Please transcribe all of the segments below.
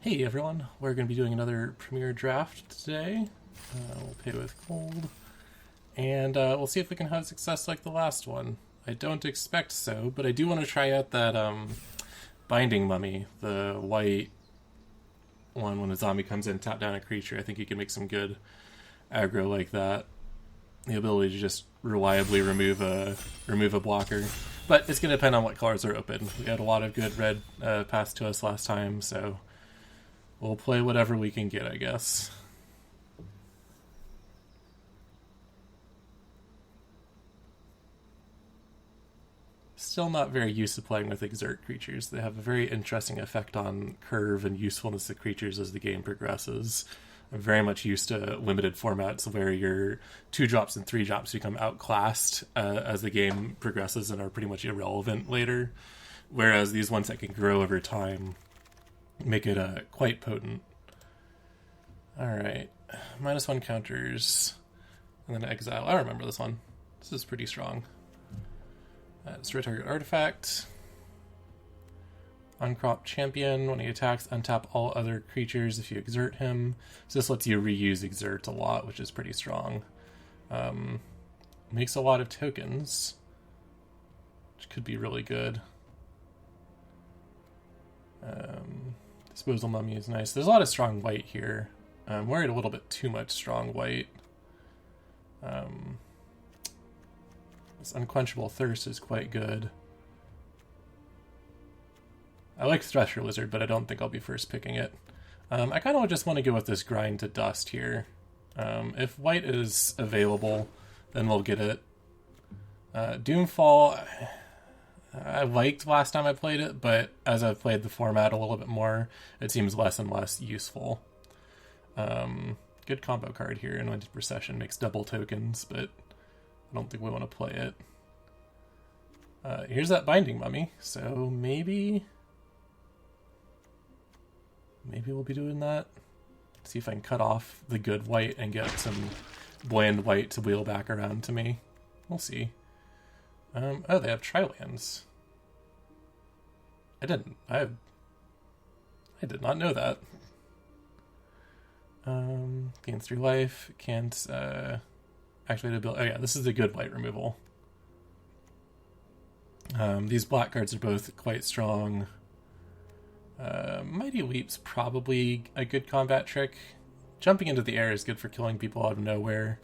Hey everyone, we're going to be doing another Premier draft today. We'll pay with gold, and we'll see if we can have success like the last one. I don't expect so, but I do want to try out that Binding Mummy, the white one when a zombie comes in, tap down a creature. I think you can make some good aggro like that. The ability to just reliably remove a blocker. But it's going to depend on what cards are open. We had a lot of good red passed to us last time, so we'll play whatever we can get, I guess. Still not very used to playing with exert creatures. They have a very interesting effect on curve and usefulness of creatures as the game progresses. I'm very much used to limited formats where your 2-drops and 3-drops become outclassed as the game progresses and are pretty much irrelevant later. Whereas these ones that can grow over time make it quite potent. Alright, -1 counters, and then exile. I remember this one. This is pretty strong. Destroy target artifact. Uncrop champion. When he attacks, untap all other creatures if you exert him. So this lets you reuse exert a lot, which is pretty strong. Makes a lot of tokens, which could be really good. Disposal Mummy is nice. There's a lot of strong white here. I'm worried a little bit too much strong white. This Unquenchable Thirst is quite good. I like Thresher Lizard, but I don't think I'll be first picking it. I kind of just want to go with this Grind to Dust here. If white is available, then we'll get it. Doomfall, I liked last time I played it, but as I've played the format a little bit more, it seems less and less useful. Good combo card here. Anointed Procession makes double tokens, but I don't think we want to play it. Here's that Binding Mummy, so maybe we'll be doing that. See if I can cut off the good white and get some bland white to wheel back around to me. We'll see. Oh, they have Tri-lands. I did not know that. Gains 3 life. Can't activate ability. Oh yeah, this is the good white removal. These black cards are both quite strong. Mighty Leap's probably a good combat trick. Jumping into the air is good for killing people out of nowhere.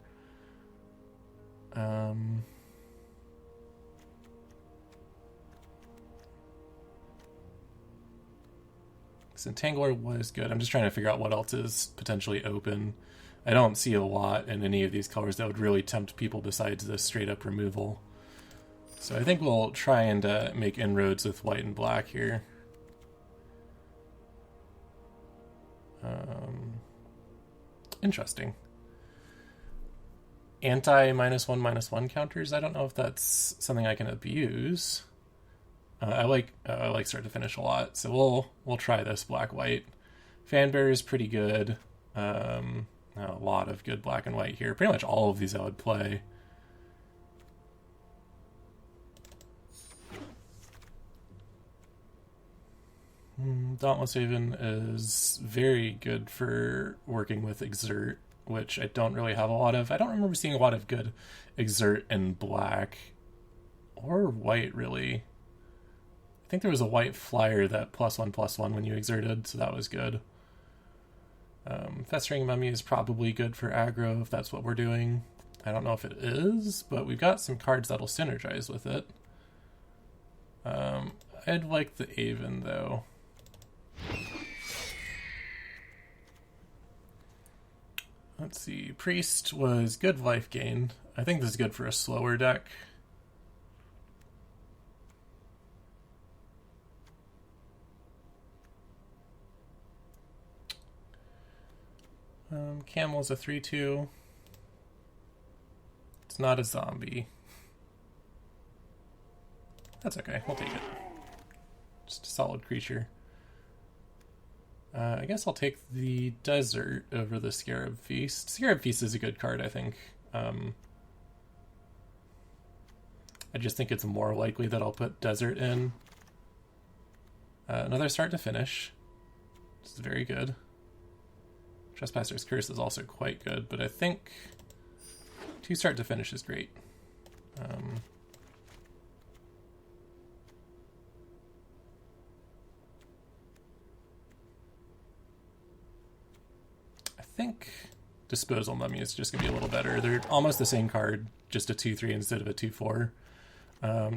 Entangler was good. I'm just trying to figure out what else is potentially open. I don't see a lot in any of these colors that would really tempt people besides the straight up removal. So I think we'll try and make inroads with white and black here. Interesting. Anti -1/-1 counters. I don't know if that's something I can abuse. I like start to finish a lot, so we'll try this black white. Fanbearer is pretty good. A lot of good black and white here. Pretty much all of these I would play. Dauntless Haven is very good for working with Exert, which I don't really have a lot of. I don't remember seeing a lot of good Exert in black or white, really. I think there was a white flyer that +1/+1 when you exerted, so that was good. Festering Mummy is probably good for aggro if that's what we're doing. I don't know if it is, but we've got some cards that'll synergize with it. I'd like the Aven, though. Let's see. Priest was good life gain. I think this is good for a slower deck. Camel's a 3/2. It's not a zombie. That's okay, we'll take it. Just a solid creature. I guess I'll take the Desert over the Scarab Feast. Scarab Feast is a good card, I think. I just think it's more likely that I'll put Desert in. Another start to finish. is very good. Trespasser's Curse is also quite good, but I think 2 start to finish is great. I think Disposal Mummy is just going to be a little better. They're almost the same card, just a 2/3 instead of a 2/4.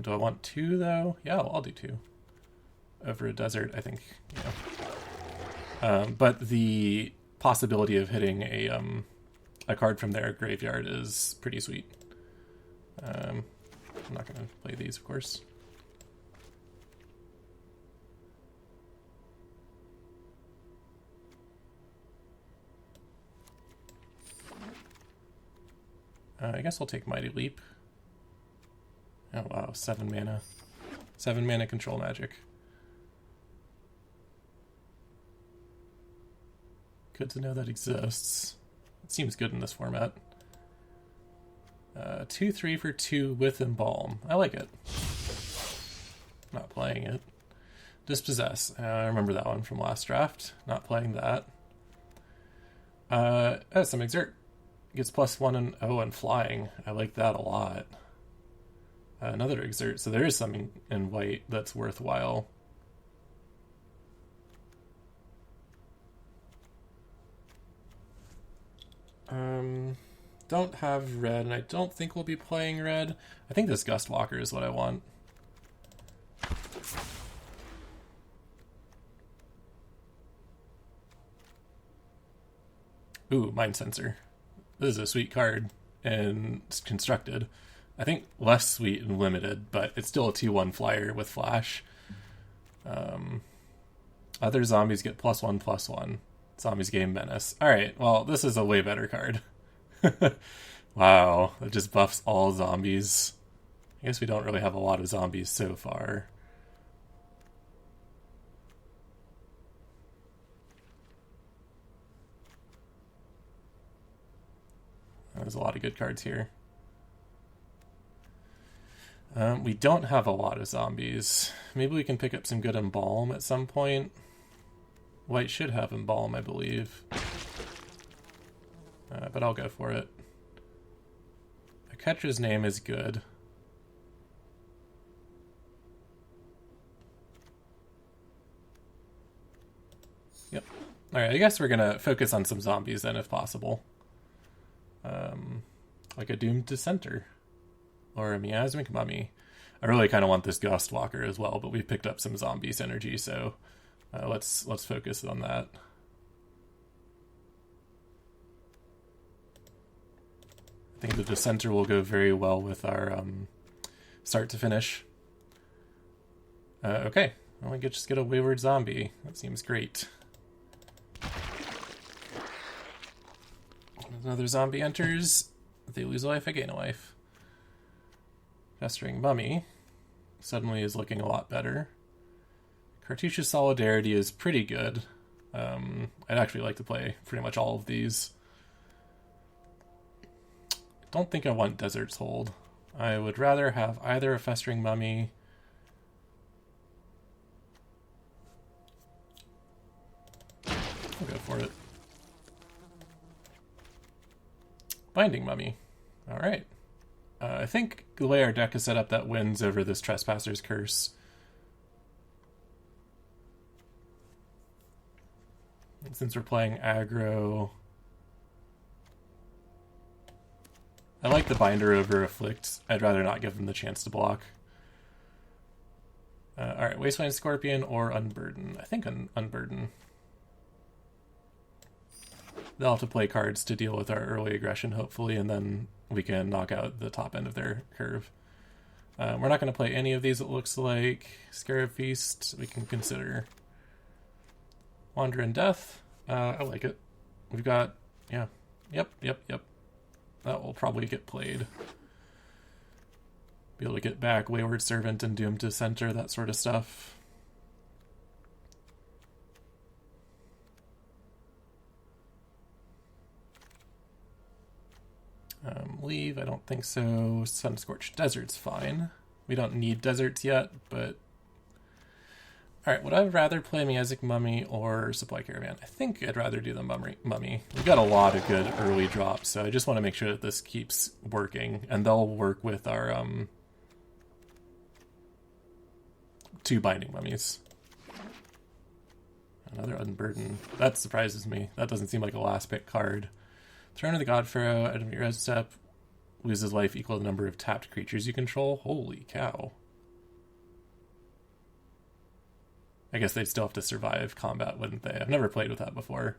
Do I want 2 though? Yeah, I'll do 2. Over a desert, I think, but the possibility of hitting a card from their graveyard is pretty sweet. I'm not going to play these, of course. I guess I'll take Mighty Leap. Oh wow, 7 mana. 7 mana control magic. Good to know that exists. It seems good in this format. 2/3 for 2 with Embalm. I like it. Not playing it. Dispossess. I remember that one from last draft. Not playing that. Some Exert. Gets +1 and flying. I like that a lot. Another Exert. So there is something in white that's worthwhile. Don't have red, and I don't think we'll be playing red. I think this Gustwalker is what I want. Ooh, Mind Sensor. This is a sweet card, and it's constructed. I think less sweet and limited, but it's still a 2/1 flyer with flash. Other zombies get +1/+1. Zombies gain menace. Alright, well, this is a way better card. Wow, it just buffs all zombies. I guess we don't really have a lot of zombies so far. There's a lot of good cards here. We don't have a lot of zombies. Maybe we can pick up some good Embalm at some point. White should have Embalm, I believe. But I'll go for it. A Catcher's Name is good. Yep. Alright, I guess we're gonna focus on some zombies then, if possible. Like a Doomed Dissenter. Or a Miasmic Mummy. I really kind of want this Gustwalker as well, but we picked up some zombie synergy, so let's focus on that. I think the Dissenter will go very well with our start to finish. Okay, well, we could just get a Wayward Zombie. That seems great. Another zombie enters. They lose a life, I gain a life. Festering Mummy suddenly is looking a lot better. Cartouche's Solidarity is pretty good. I'd actually like to play pretty much all of these. Don't think I want Desert's Hold. I would rather have either a Festering Mummy I'll go for it. Binding Mummy. Alright. I think the way our deck is set up, that wins over this Trespasser's Curse. And since we're playing aggro, I like the Binder over Afflict. I'd rather not give them the chance to block. Alright, Wasteland Scorpion or Unburden. I think Unburden. They'll have to play cards to deal with our early aggression, hopefully, and then we can knock out the top end of their curve. We're not going to play any of these, it looks like. Scarab Feast, we can consider. Wander in Death, I like it. We've got, yeah, yep. That will probably get played. Be able to get back Wayward Servant and Doomed Dissenter, that sort of stuff. Leave, I don't think so. Sun-Scorched Desert's fine. We don't need deserts yet, but Alright, would I rather play Miazic Mummy or Supply Caravan? I think I'd rather do the Mummy. We've got a lot of good early drops, so I just want to make sure that this keeps working. And they'll work with our 2 Binding Mummies. Another Unburden. That surprises me. That doesn't seem like a last pick card. Throne of the God Pharaoh, out of your red step, loses life equal to the number of tapped creatures you control. Holy cow. I guess they'd still have to survive combat, wouldn't they? I've never played with that before.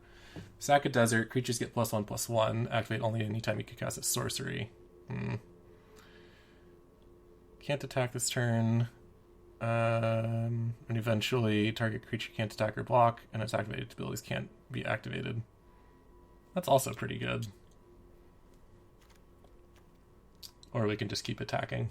Sack a desert, creatures get +1/+1. Activate only anytime you can cast a sorcery. Can't attack this turn. And eventually target creature can't attack or block, and its activated abilities can't be activated. That's also pretty good. Or we can just keep attacking.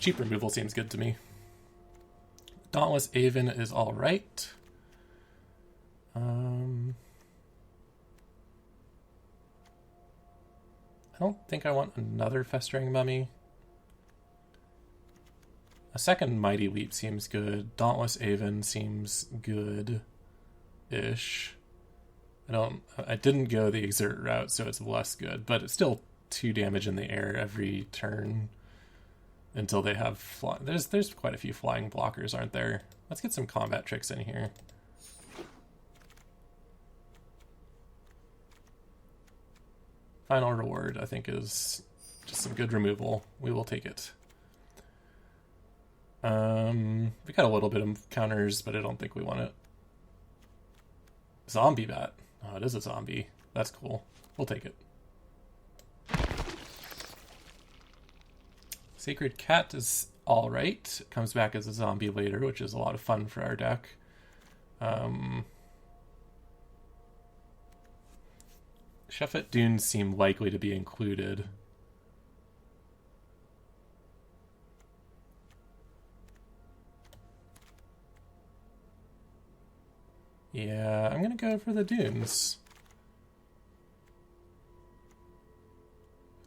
Cheap removal seems good to me. Dauntless Aven is alright. I don't think I want another Festering Mummy. A second Mighty Leap seems good. Dauntless Aven seems good-ish. I didn't go the Exert route, so it's less good, but it's still 2 damage in the air every turn until they have there's quite a few flying blockers, aren't there? Let's get some combat tricks in here. Final reward, I think, is just some good removal. We will take it. We got a little bit of counters, but I don't think we want it. Zombie bat. Oh, it is a zombie. That's cool. We'll take it. Sacred Cat is alright. It comes back as a zombie later, which is a lot of fun for our deck. Shuffet Dunes seem likely to be included. Yeah, I'm gonna go for the Dunes.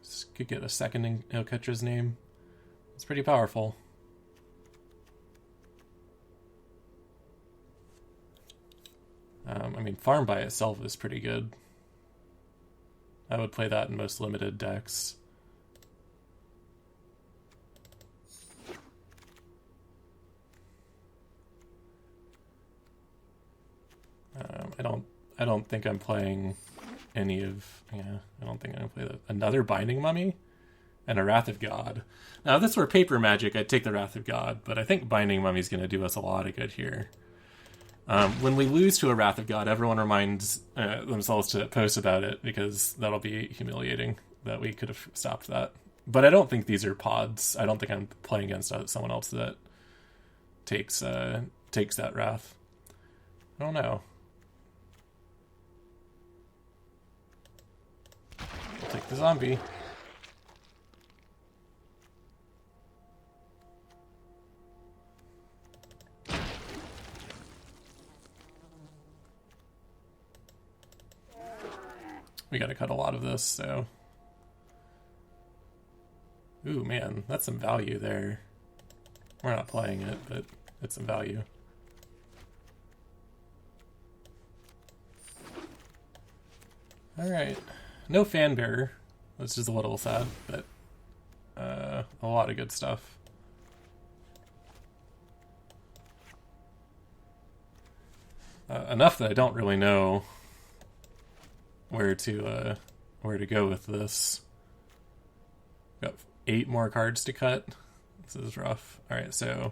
This could get a second in Ilketra's name. It's pretty powerful. I mean, Farm by itself is pretty good. I would play that in most limited decks. I don't think I'm playing any of... Yeah, I don't think I'm going to play another Binding Mummy and a Wrath of God. Now, if this were Paper Magic, I'd take the Wrath of God, but I think Binding Mummy's going to do us a lot of good here. When we lose to a Wrath of God, everyone reminds themselves to post about it, because that'll be humiliating that we could have stopped that. But I don't think these are pods. I don't think I'm playing against someone else that takes that Wrath. I don't know. I'll take the zombie. We gotta cut a lot of this, so... Ooh, man, that's some value there. We're not playing it, but it's some value. Alright. No Fanbearer, which is a little sad, but a lot of good stuff. Enough that I don't really know where to go with this. Got 8 more cards to cut. This is rough. Alright, so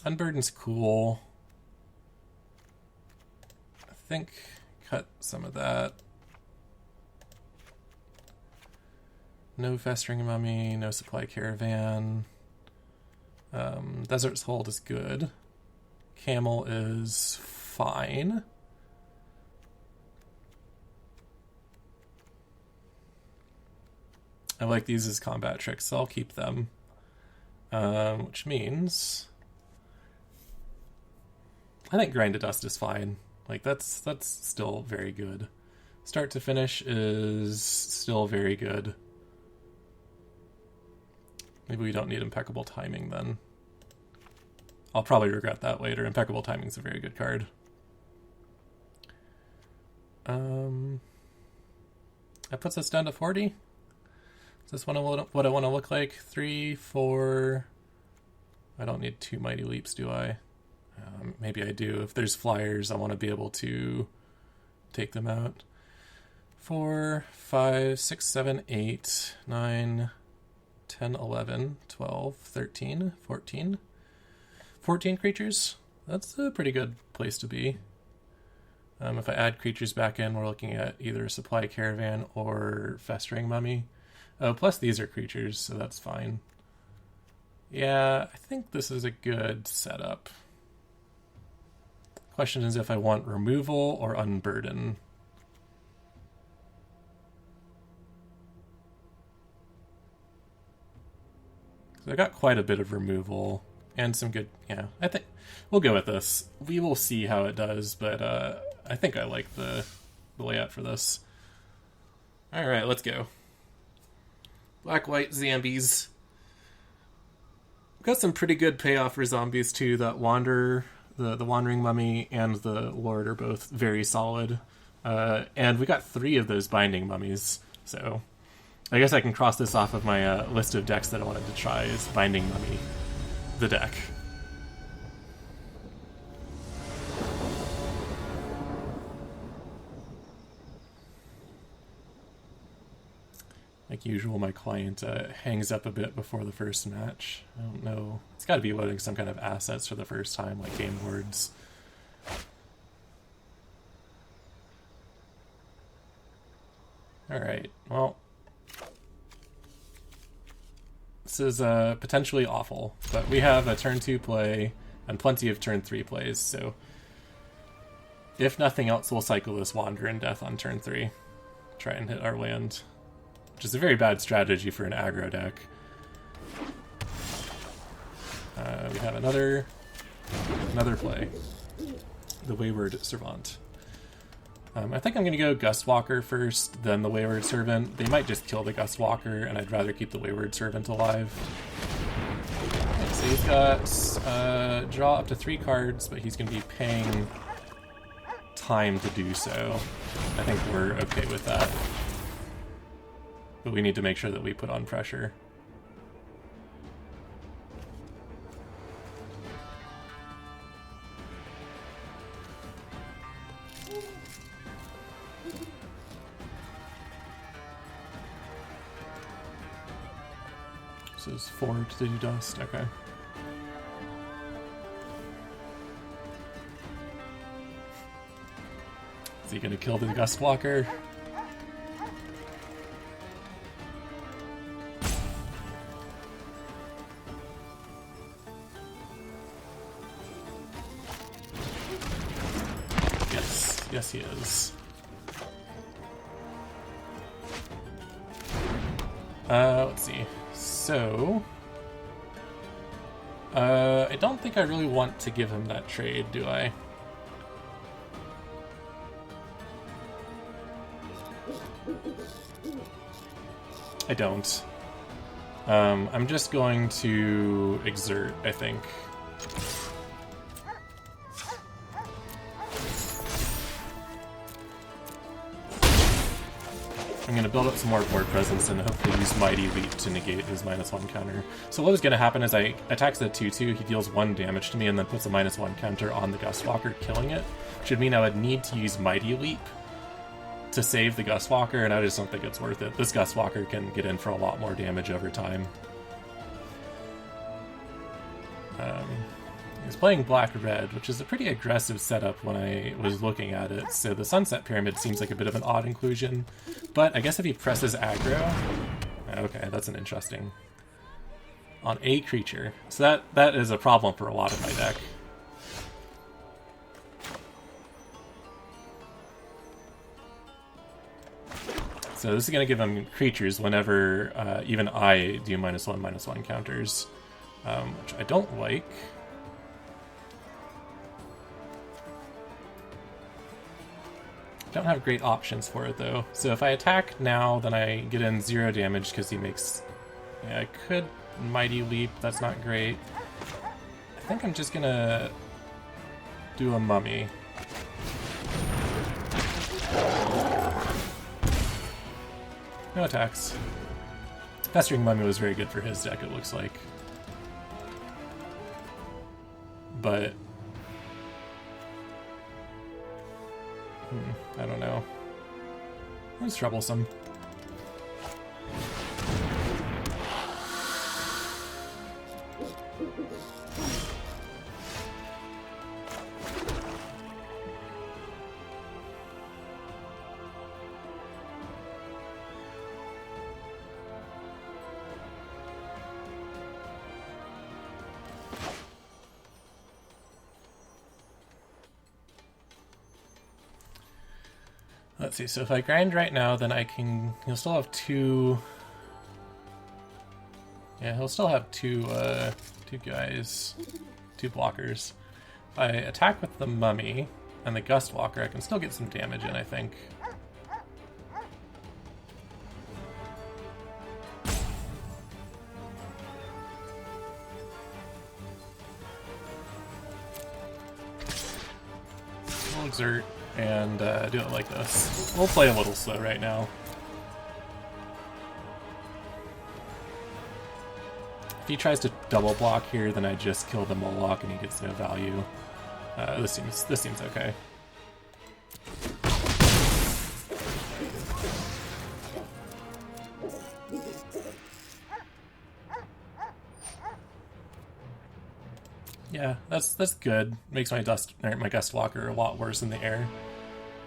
Unburden's cool. I think cut some of that. No Festering Mummy, no Supply Caravan. Desert's Hold is good. Camel is fine. I like these as combat tricks, so I'll keep them. Which means I think Grind to Dust is fine. Like that's still very good. start to finish is still very good. Maybe we don't need impeccable timing then. I'll probably regret that later. Impeccable timing is a very good card. That puts us down to 40. Is this what I want to look like? 3, 4. I don't need 2 Mighty Leaps, do I? Maybe I do. If there's flyers, I want to be able to take them out. 4, 5, 6, 7, 8, 9, 10, 11, 12, 13, 14. 14 creatures. That's a pretty good place to be. If I add creatures back in, we're looking at either a supply caravan or festering mummy. Oh, plus these are creatures, so that's fine. Yeah, I think this is a good setup. Question is if I want removal or unburden. So I got quite a bit of removal and some good, yeah, I think we'll go with this. We will see how it does, but I think I like the layout for this. All right, let's go. Black, white, zombies. We've got some pretty good payoff for zombies too. That Wanderer, the Wandering Mummy, and the Lord are both very solid. And we got 3 of those Binding Mummies, so I guess I can cross this off of my list of decks that I wanted to try is Binding Mummy, the deck. Like usual, my client hangs up a bit before the first match. I don't know. It's got to be loading some kind of assets for the first time, like game boards. Alright, well. This is potentially awful, but we have a turn 2 play and plenty of turn 3 plays, so if nothing else, we'll cycle this Wander in Death on turn 3. Try and hit our land. Which is a very bad strategy for an aggro deck. We have another play. The Wayward Servant. I think I'm going to go Gustwalker first, then the Wayward Servant. They might just kill the Gustwalker, and I'd rather keep the Wayward Servant alive. Okay, so he's got draw up to 3 cards, but he's going to be paying time to do so. I think we're okay with that. But we need to make sure that we put on pressure. This is 4 to do dust, okay. Is he gonna kill the Gustwalker? Yes, he is. Let's see. So, I don't think I really want to give him that trade, do I? I don't. I'm just going to exert, I think. I'm going to build up some more board presence and hopefully use Mighty Leap to negate his -1 counter. So what was going to happen is I attack the 2/2, he deals 1 damage to me and then puts a -1 counter on the Gustwalker, killing it. Should mean I would need to use Mighty Leap to save the Gustwalker, and I just don't think it's worth it. This Gustwalker can get in for a lot more damage over time. He's playing black-red, which is a pretty aggressive setup when I was looking at it, so the Sunset Pyramid seems like a bit of an odd inclusion, but I guess if he presses aggro... Okay, that's an interesting... On a creature. So that is a problem for a lot of my deck. So this is going to give him creatures whenever even I do -1/-1 counters, which I don't like. don't have great options for it though. So if I attack now, then I get in 0 damage because he makes... Yeah, I could Mighty Leap, that's not great. I think I'm just gonna do a Mummy. No attacks. Festering Mummy was very good for his deck, it looks like. But... I don't know. It's troublesome. Let's see, so if I grind right now, then I can... He'll still have 2... Yeah, he'll still have two guys, 2 blockers. If I attack with the Mummy and the Gust Walker, I can still get some damage in, I think. We'll exert and do it like this. We'll play a little slow right now. If he tries to double block here, then I just kill the Moloch and he gets no value. This seems okay. Yeah, that's good. Makes my Gust Walker a lot worse in the air.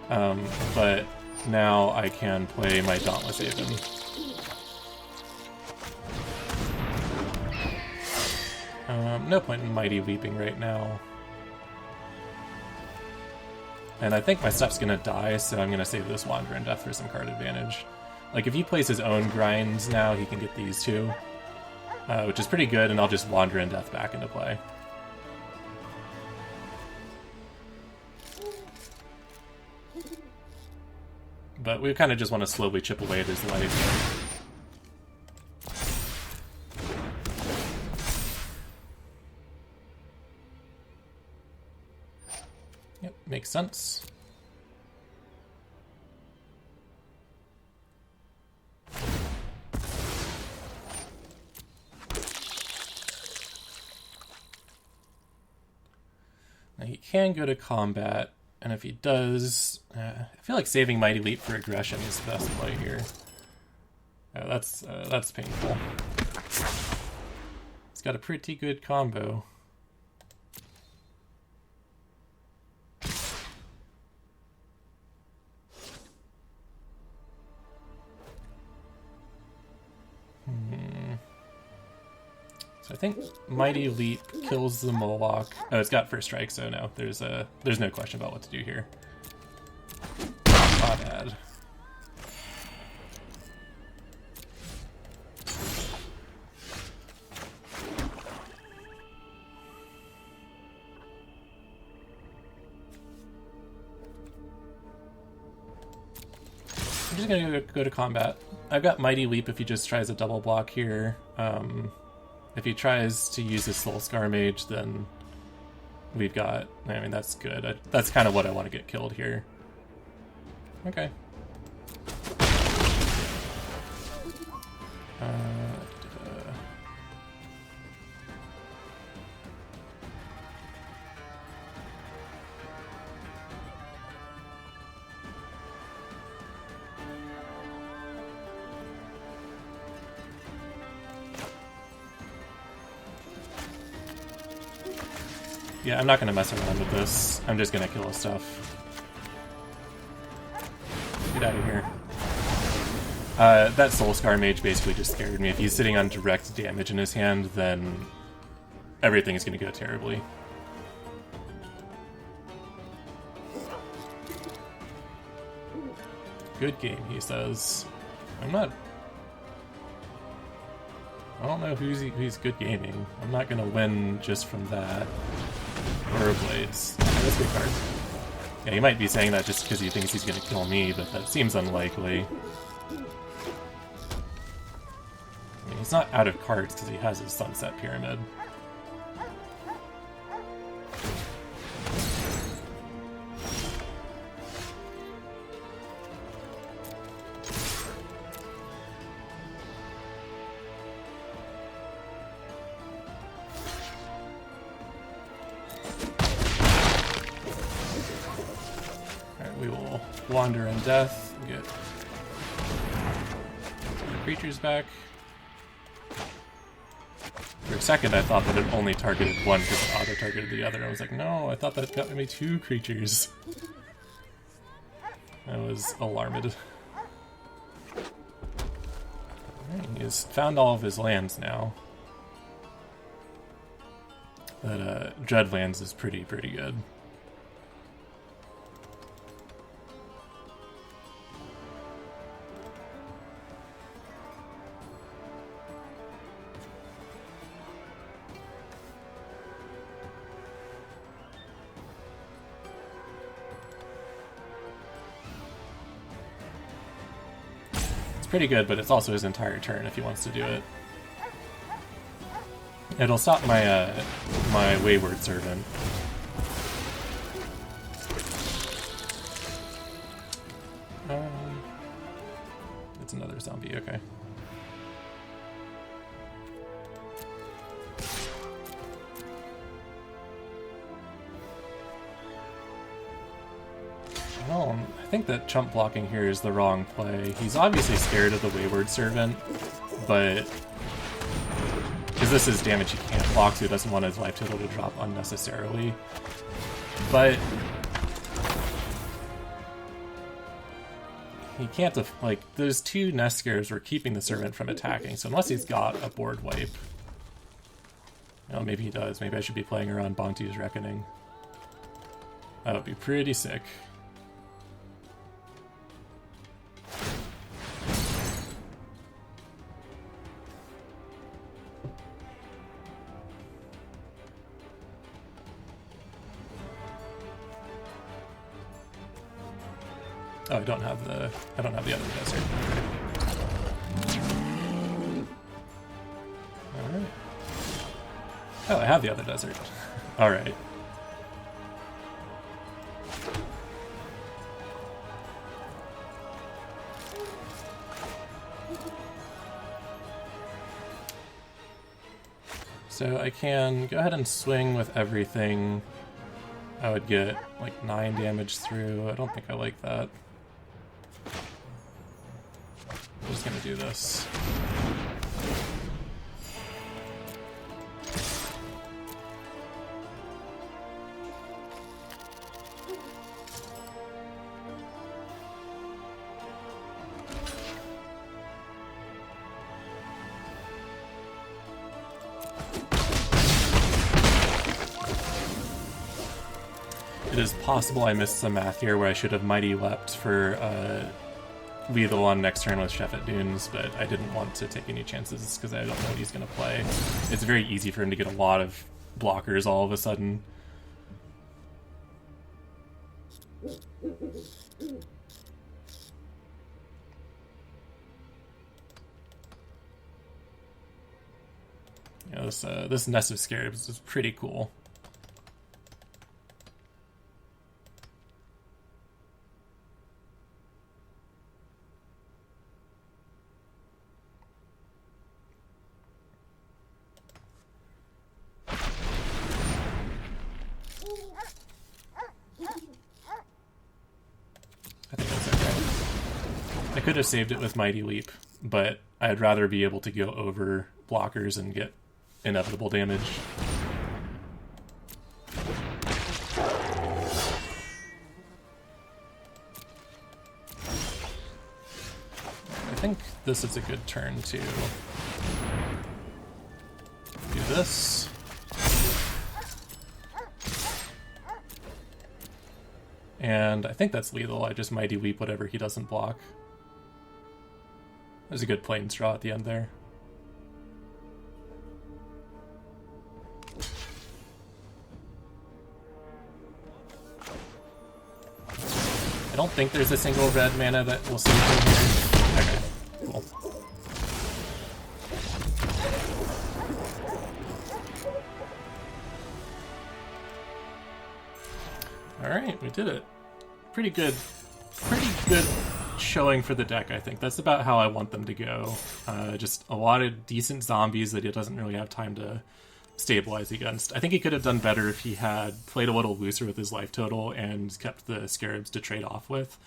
But now I can play my Dauntless Haven. No point in Mighty Leaping right now. And I think my stuff's gonna die, so I'm gonna save this Wanderer in Death for some card advantage. Like, if he plays his own grinds now, he can get these two. Which is pretty good, and I'll just Wanderer in Death back into play. But we kind of just want to slowly chip away at his life. Yep, makes sense. Now he can go to combat. And if he does, I feel like saving Mighty Leap for aggression is the best play here. That's painful. He's got a pretty good combo. So I think Mighty Leap kills the Moloch. Oh, it's got first strike, so no, there's no question about what to do here. Not bad. I'm just gonna go to combat. I've got Mighty Leap if he just tries a double block here. If he tries to use his Soul Scar Mage, then we've got... I mean, that's good. That's kind of what I want to get killed here. Okay. Yeah, I'm not going to mess around with this. I'm just going to kill his stuff. Get out of here. That Soul Scar Mage basically just scared me. If he's sitting on direct damage in his hand, then everything is going to go terribly. Good game, he says. I don't know who's good gaming. I'm not going to win just from that. Blades. That's a good card. Yeah, he might be saying that just because he thinks he's gonna kill me, but that seems unlikely. I mean, he's not out of cards because he has his Sunset Pyramid. We will wander in death, get creatures back. For a second I thought that it only targeted one because it auto-targeted the other. I was like, no, I thought that got me 2 creatures. I was alarmed. Alright, he's found all of his lands now. That Dreadlands is pretty good. Pretty good, but it's also his entire turn if he wants to do it. It'll stop my my Wayward Servant. It's another zombie, okay. Well, I think that chump blocking here is the wrong play. He's obviously scared of the Wayward Servant, but because this is damage he can't block, so he doesn't want his life total to drop unnecessarily. But he can't, like, those 2 Nest Scares were keeping the Servant from attacking, so unless he's got a board wipe. Well, maybe he does. Maybe I should be playing around Bontu's Reckoning. That would be pretty sick. Oh, I don't have the other desert. Alright. Oh, I have the other desert. Alright. So I can go ahead and swing with everything. I would get like 9 damage through. I don't think I like that. I'm just gonna do this. It is possible I missed some math here where I should have Mighty Leapt for lethal on next turn with Chef at Dunes, but I didn't want to take any chances because I don't know what he's going to play. It's very easy for him to get a lot of blockers all of a sudden. You know, this Nest of Scarabs is pretty cool. I could have saved it with Mighty Leap, but I'd rather be able to go over blockers and get inevitable damage. I think this is a good turn to do this. And I think that's lethal. I just Mighty Leap whatever he doesn't block. There's a good Plains draw at the end there. I don't think there's a single red mana that will save him here. Okay, cool. Alright, we did it. Pretty good showing for the deck, I think. That's about how I want them to go. Just a lot of decent zombies that he doesn't really have time to stabilize against. I think he could have done better if he had played a little looser with his life total and kept the scarabs to trade off with.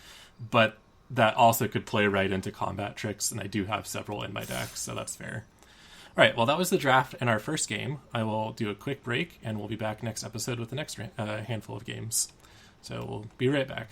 But that also could play right into combat tricks, and I do have several in my deck, so that's fair. Alright, well that was the draft in our first game. I will do a quick break, and we'll be back next episode with the next handful of games. So we'll be right back.